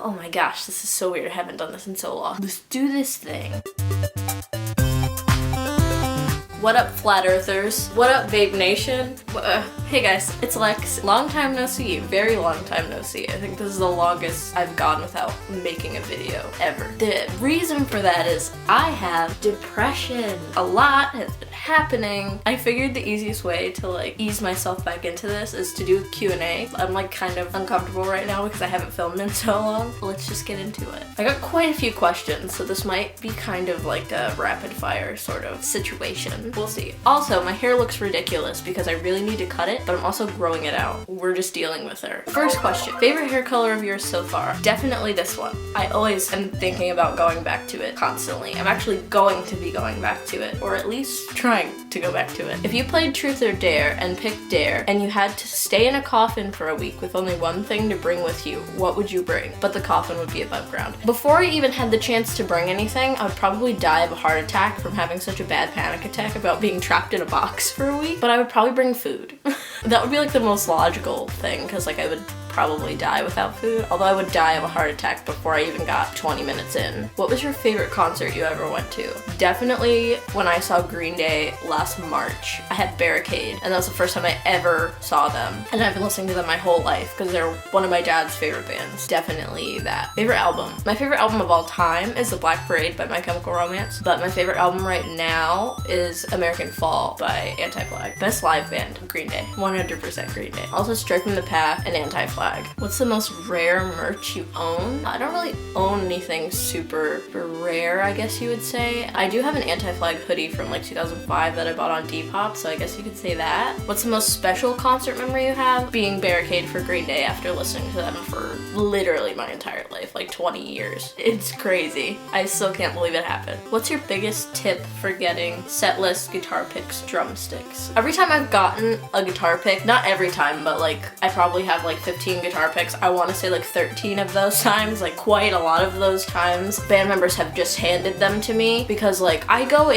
Oh my gosh, this is so weird. I haven't done this in so long. Let's do this thing. What up, flat earthers? What up, Vape Nation? Hey guys, it's Lex. Long time no see. Very long time no see. I think this is the longest I've gone without making a video ever. The reason for that is I have depression. A lot has been happening. I figured the easiest way to like ease myself back into this is to do a Q&A. I'm like kind of uncomfortable right now because I haven't filmed in so long. Let's just get into it. I got quite a few questions, so this might be kind of like a rapid fire sort of situation. We'll see. Also, my hair looks ridiculous because I really need to cut it, but I'm also growing it out. We're just dealing with her. First question, favorite hair color of yours so far? Definitely this one. I always am thinking about going back to it constantly. I'm actually going to be going back to it, or at least trying to go back to it. If you played Truth or Dare and picked Dare, and you had to stay in a coffin for a week with only one thing to bring with you, what would you bring? But the coffin would be above ground. Before I even had the chance to bring anything, I would probably die of a heart attack from having such a bad panic attack about being trapped in a box for a week, but I would probably bring food. That would be like the most logical thing, because like I would probably die without food, although I would die of a heart attack before I even got 20 minutes in. What was your favorite concert you ever went to? Definitely when I saw Green Day last March. I had Barricade, and that was the first time I ever saw them, and I've been listening to them my whole life because they're one of my dad's favorite bands. Definitely that. Favorite album? My favorite album of all time is The Black Parade by My Chemical Romance, but my favorite album right now is American Fall by Anti-Flag. Best live band? Green Day. 100% Green Day. Also Straight from the Path and Anti-Flag. What's the most rare merch you own? I don't really own anything super rare, I guess you would say. I do have an Anti-Flag hoodie from like 2005 that I bought on Depop, so I guess you could say that. What's the most special concert memory you have? Being Barricade for Green Day after listening to them for literally my entire life, like 20 years. It's crazy. I still can't believe it happened. What's your biggest tip for getting set lists, guitar picks, drumsticks? Every time I've gotten a guitar pick, not every time, but like I probably have like 15 guitar picks. I want to say like 13 of those times, like quite a lot of those times, band members have just handed them to me because like I go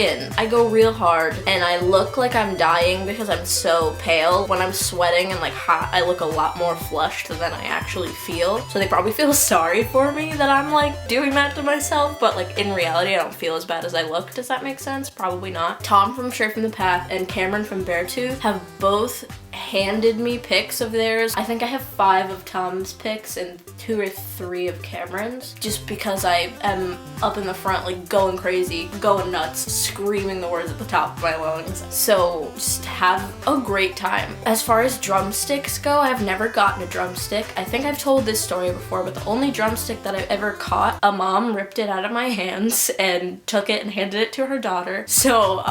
real hard and I look like I'm dying because I'm so pale. When I'm sweating and like hot, I look a lot more flushed than I actually feel. So they probably feel sorry for me that I'm like doing that to myself, but like in reality I don't feel as bad as I look. Does that make sense? Probably not. Tom from Straight from the Path and Cameron from Beartooth have both handed me pics of theirs. I think I have 5 of Tom's pics and 2 or 3 of Cameron's, just because I am up in the front like going crazy, going nuts, screaming the words at the top of my lungs. So just have a great time. As far as drumsticks go, I've never gotten a drumstick. I think I've told this story before, but the only drumstick that I've ever caught, a mom ripped it out of my hands and took it and handed it to her daughter. So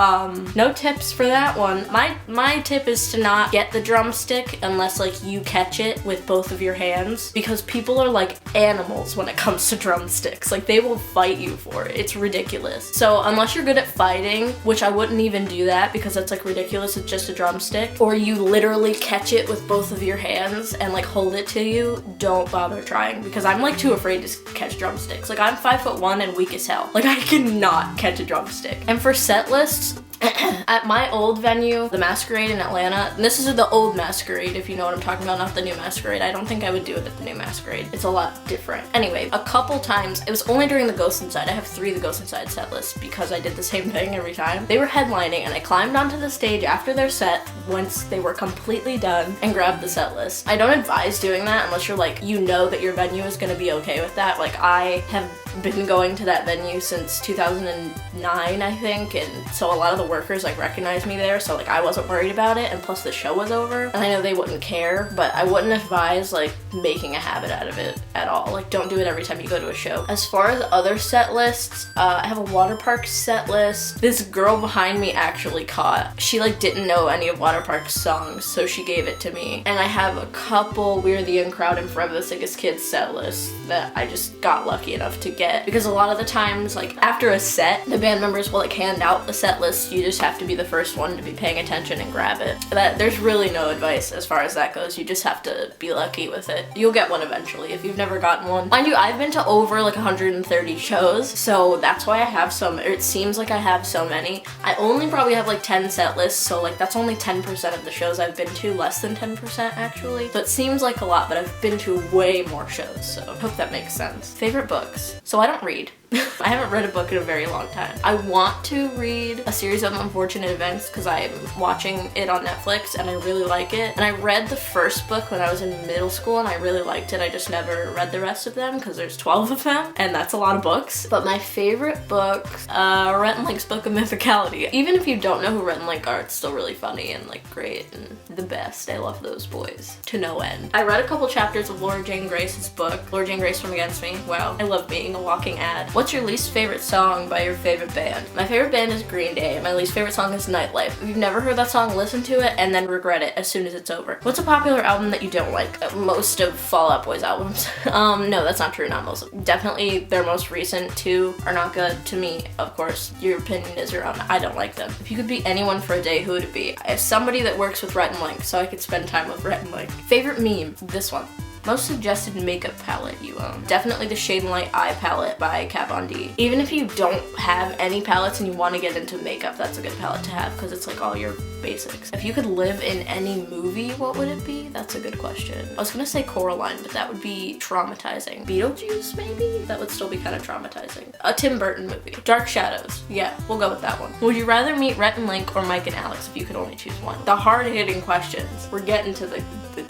no tips for that one. My tip is to not get the drumstick unless like you catch it with both of your hands, because people are like animals when it comes to drumsticks. Like they will fight you for it. It's ridiculous. So unless you're good at fighting, which I wouldn't even do that because that's like ridiculous, it's just a drumstick, or you literally catch it with both of your hands and like hold it to you, don't bother trying, because I'm like too afraid to catch drumsticks. Like I'm 5'1" and weak as hell. Like I cannot catch a drumstick. And for set lists, at my old venue, the Masquerade in Atlanta, and this is the old Masquerade if you know what I'm talking about, not the new Masquerade. I don't think I would do it at the new Masquerade. It's a lot different. Anyway, a couple times, it was only during the Ghost Inside. I have 3 of the Ghost Inside set lists because I did the same thing every time. They were headlining and I climbed onto the stage after their set once they were completely done and grabbed the set list. I don't advise doing that unless you're like, you know that your venue is gonna be okay with that. Like I have been going to that venue since 2009, I think, and so a lot of the workers like recognized me there, so like I wasn't worried about it, and plus the show was over and I know they wouldn't care, but I wouldn't advise like making a habit out of it at all. Like don't do it every time you go to a show. As far as other set lists, I have a water park set list. This girl behind me actually caught. She like didn't know any of water park's songs, so she gave it to me. And I have a couple We're the In Crowd and Forever the Sickest Kids set lists that I just got lucky enough to get, because a lot of the times like after a set, the band members will like hand out the set list You just have to be the first one to be paying attention and grab it. There's really no advice as far as that goes. You just have to be lucky with it. You'll get one eventually if you've never gotten one. Mind you, I've been to over like 130 shows, so that's why I have it seems like I have so many. I only probably have like 10 set lists, so like that's only 10% of the shows I've been to, less than 10% actually. So it seems like a lot, but I've been to way more shows, so I hope that makes sense. Favorite books. So I don't read. I haven't read a book in a very long time. I want to read A Series of Unfortunate Events because I'm watching it on Netflix and I really like it. And I read the first book when I was in middle school and I really liked it. I just never read the rest of them because there's 12 of them and that's a lot of books. But my favorite books, Rhett and Link's Book of Mythicality. Even if you don't know who Rhett and Link are, it's still really funny and like great and the best. I love those boys to no end. I read a couple chapters of Laura Jane Grace's book, Laura Jane Grace from Against Me. Wow, I love being a walking ad. What's your least favorite song by your favorite band? My favorite band is Green Day. My least favorite song is Nightlife. If you've never heard that song, listen to it and then regret it as soon as it's over. What's a popular album that you don't like? Most of Fall Out Boy's albums. No, that's not true, not most of them. Definitely their most recent two are not good to me, of course. Your opinion is your own. I don't like them. If you could be anyone for a day, who would it be? I have somebody that works with Rhett and Link, so I could spend time with Rhett and Link. Favorite meme? This one. Most suggested makeup palette you own. Definitely the Shade and Light Eye palette by Kat Von D. Even if you don't have any palettes and you want to get into makeup, that's a good palette to have because it's like all your basics. If you could live in any movie, what would it be? That's a good question. I was gonna say Coraline, but that would be traumatizing. Beetlejuice, maybe? That would still be kind of traumatizing. A Tim Burton movie. Dark Shadows. Yeah, we'll go with that one. Would you rather meet Rhett and Link or Mike and Alex if you could only choose one? The hard-hitting questions. We're getting to the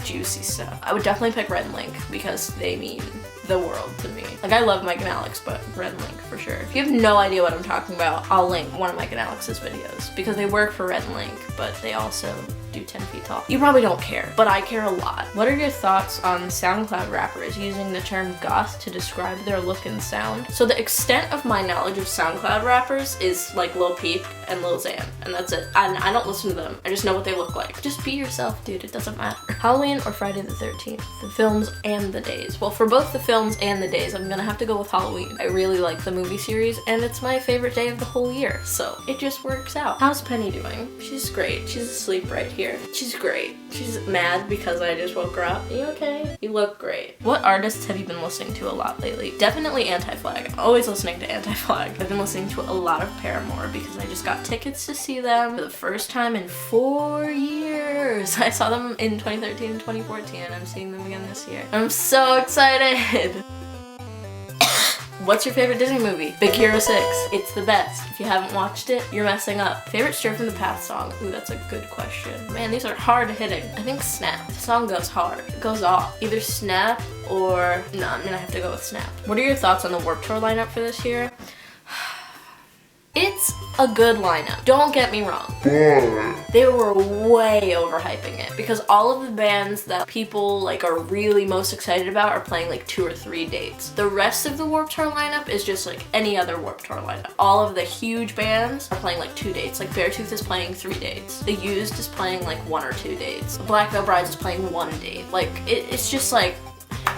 juicy stuff. I would definitely pick Rhett and Link because they mean the world to me. Like, I love Mike and Alex, but Rhett and Link for sure. If you have no idea what I'm talking about, I'll link one of Mike and Alex's videos because they work for Rhett and Link, but they also do 10 feet tall. You probably don't care, but I care a lot. What are your thoughts on SoundCloud rappers using the term goth to describe their look and sound? So the extent of my knowledge of SoundCloud rappers is like Lil Peep and Lil Xan, and that's it. I don't listen to them. I just know what they look like. Just be yourself, dude. It doesn't matter. Halloween or Friday the 13th? The films and the days. Well, for both the films and the days, I'm gonna have to go with Halloween. I really like the movie series, and it's my favorite day of the whole year, so it just works out. How's Penny doing? She's great. She's asleep right here. She's great. She's mad because I just woke her up. Are you okay? You look great. What artists have you been listening to a lot lately? Definitely Anti-Flag. I'm always listening to Anti-Flag. I've been listening to a lot of Paramore because I just got tickets to see them for the first time in 4 years. I saw them in 2013 and 2014 and I'm seeing them again this year. I'm so excited. What's your favorite Disney movie? Big Hero 6. It's the best. If you haven't watched it, you're messing up. Favorite Straight from the Path song? Ooh, that's a good question. Man, these are hard hitting. I think Snap. The song goes hard. It goes off. Either Snap or... No, I'm gonna have to go with Snap. What are your thoughts on the Warped Tour lineup for this year? It's a good lineup. Don't get me wrong. They were way overhyping it because all of the bands that people like are really most excited about are playing like 2 or 3 dates. The rest of the Warped Tour lineup is just like any other Warped Tour lineup. All of the huge bands are playing like 2 dates. Like Beartooth is playing 3 dates. The Used is playing like 1 or 2 dates. Black Veil Brides is playing 1 date. Like it's just like,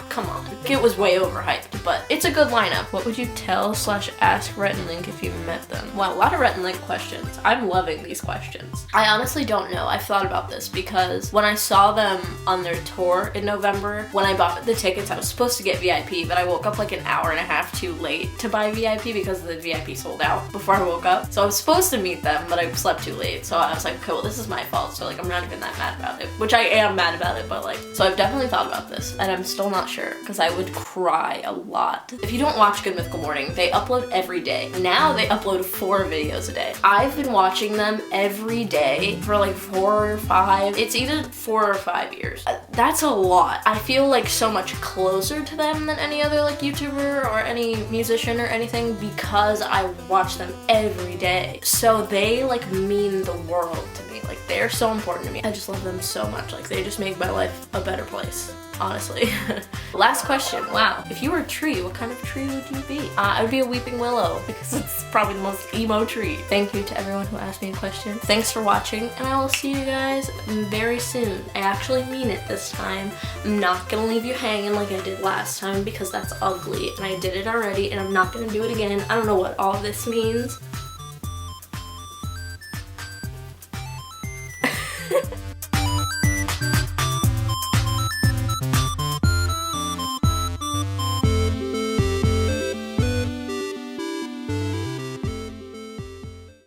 come on. It was way overhyped, but it's a good lineup. What would you tell/ask Rhett and Link if you met them? Wow, a lot of Rhett and Link questions. I'm loving these questions. I honestly don't know. I've thought about this because when I saw them on their tour in November, when I bought the tickets, I was supposed to get VIP, but I woke up like an hour and a half too late to buy VIP because the VIP sold out before I woke up. So I was supposed to meet them, but I slept too late. So I was like, okay, well, this is my fault. So like, I'm not even that mad about it, which I am mad about it, but like, so I've definitely thought about this and I'm still not sure because I would cry a lot. If you don't watch Good Mythical Morning, they upload every day. Now they upload 4 videos a day. I've been watching them every day for like 4 or 5. It's either 4 or 5 years. That's a lot. I feel like so much closer to them than any other like YouTuber or any musician or anything because I watch them every day. So they like mean the world to me. Like they're so important to me. I just love them so much. Like they just make my life a better place. Honestly. Last question. Wow. If you were a tree, what kind of tree would you be? I would be a weeping willow because it's probably the most emo tree. Thank you to everyone who asked me a question. Thanks for watching and I will see you guys very soon. I actually mean it this time. I'm not gonna leave you hanging like I did last time because that's ugly and I did it already and I'm not gonna do it again. I don't know what all of this means.